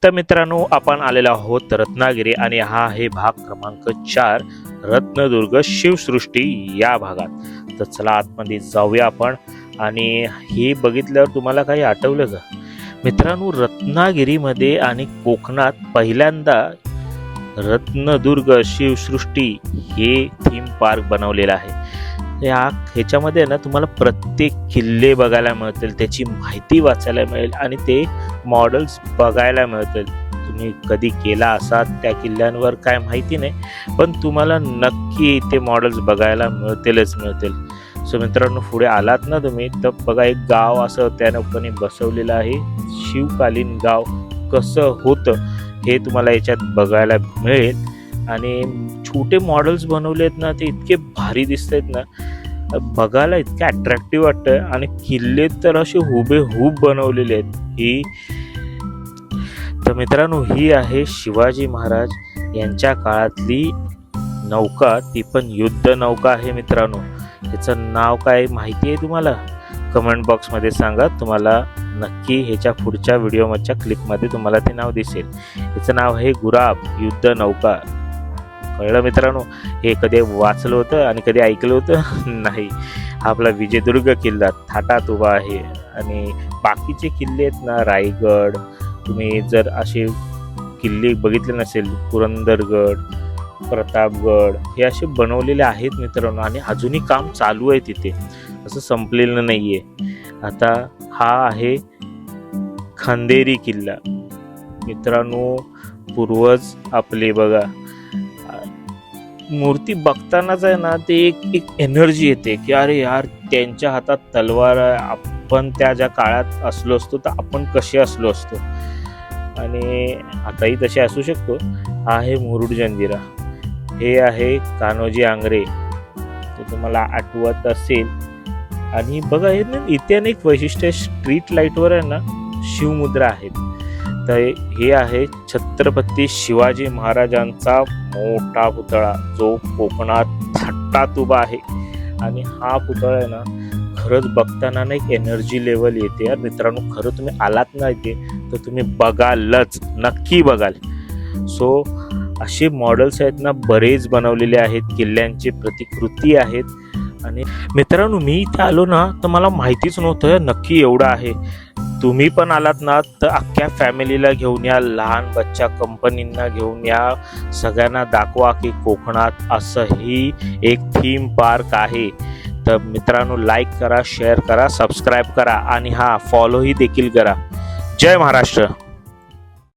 तर मित्रांनो, आपण आलेलो आहोत रत्नागिरी आणि हा आहे भाग क्रमांक 4, रत्नदुर्ग शिवसृष्टी या भागात. तर चला आतमध्ये जाऊया आपण. आणि हे बघितल्यावर तुम्हाला काही आठवलं का मित्रांनो? रत्नागिरीमध्ये आणि कोकणात पहिल्यांदा रत्नदुर्ग शिवसृष्टी हे थीम पार्क बनवलेलं आहे. ह्याच्यामध्ये ना तुम्हाला प्रत्येक किल्ले बघायला मिळतील, त्याची माहिती वाचायला मिळेल आणि ते मॉडेल्स बघायला मिळतील. तुम्ही कधी गेला असाल त्या किल्ल्यांवर काय माहिती नाही, पण तुम्हाला नक्की ते मॉडेल्स बघायला मिळतील. सो मित्रांनो, पुढे आलात ना तुम्ही तर बघा, एक गाव असं त्या लोकांनी बसवलेलं आहे. शिवकालीन गाव कसं होतं हे तुम्हाला याच्यात बघायला मिळेल. आणि छोटे मॉडेल्स बनवलेत ना, ते इतके भारी दिसत आहेत ना, बघायला इतके अट्रॅक्टिव्ह वाटतं. आणि किल्ले तर असे हुबेहूब बनवलेले आहेत. ही तर मित्रांनो, ही आहे शिवाजी महाराज यांच्या काळातली नौका, ती पण युद्ध नौका आहे मित्रांनो. ह्याचं नाव काय माहिती आहे तुम्हाला? कमेंट बॉक्समध्ये सांगा. तुम्हाला नक्की ह्याच्या पुढच्या व्हिडिओच्या क्लिपमध्ये तुम्हाला ते नाव दिसेल. ह्याचं नाव आहे गुराब युद्ध नौका. कळलं मित्रांनो? हे कधी वाचलं होतं आणि कधी ऐकलं होतं नाही. हा आपला विजयदुर्ग किल्ला थाटात उभा आहे. आणि बाकीचे किल्ले आहेत ना, रायगड, तुम्ही जर असे किल्ले बघितले नसेल, पुरंदरगड, प्रतापगड, हे असे बनवलेले आहेत मित्रांनो. आणि अजूनही काम चालू आहे तिथे, असं संपलेलं नाही आहे. आता हा आहे खांदेरी किल्ला मित्रांनो. पूर्वज आपले बघा, मूर्ती बघतानाच आहे ना, ते एक एनर्जी येते की अरे यार, त्यांच्या हातात तलवार आहे. आपण त्या ज्या काळात असलो असतो तर आपण कसे असलो असतो, आणि आताही तसे असू शकतो. हा आहे मुरुड जंजिरा. हे आहे कान्होजी आंग्रे, ते तुम्हाला आठवत असेल. आणि बघा, हे ना इथे अनेक वैशिष्ट्य, स्ट्रीट लाईटवर आहे ना शिवमुद्रा आहेत. तर हे आहे छत्रपती शिवाजी महाराजांचा मोठा पुतळा, जो कोकणात थाटात उभा आहे. आणि हा पुतळा आहे ना, खरंच बघताना ना एक एनर्जी लेवल येते यार मित्रांनो. खरं तुम्ही आलात ना इथे तर तुम्ही बघालच, नक्की बघाल. सो असे मॉडेल्स आहेत ना, बरेच बनवलेले आहेत. किल्ल्यांची प्रतिकृती आहेत. आणि मित्रांनो, मी इथे आलो ना तर मला माहितीच नव्हतं नक्की एवढं आहे. तुम्ही पण आलात ना तर अख्ख्या फॅमिलीला घेऊन या, लहान बच्चा कंपनींना घेऊन या, सगळ्यांना दाखवा की कोकणात असंही एक थीम पार्क आहे. तर मित्रांनो, लाईक करा, शेअर करा, सबस्क्राईब करा आणि फॉलोही देखील करा. जय महाराष्ट्र.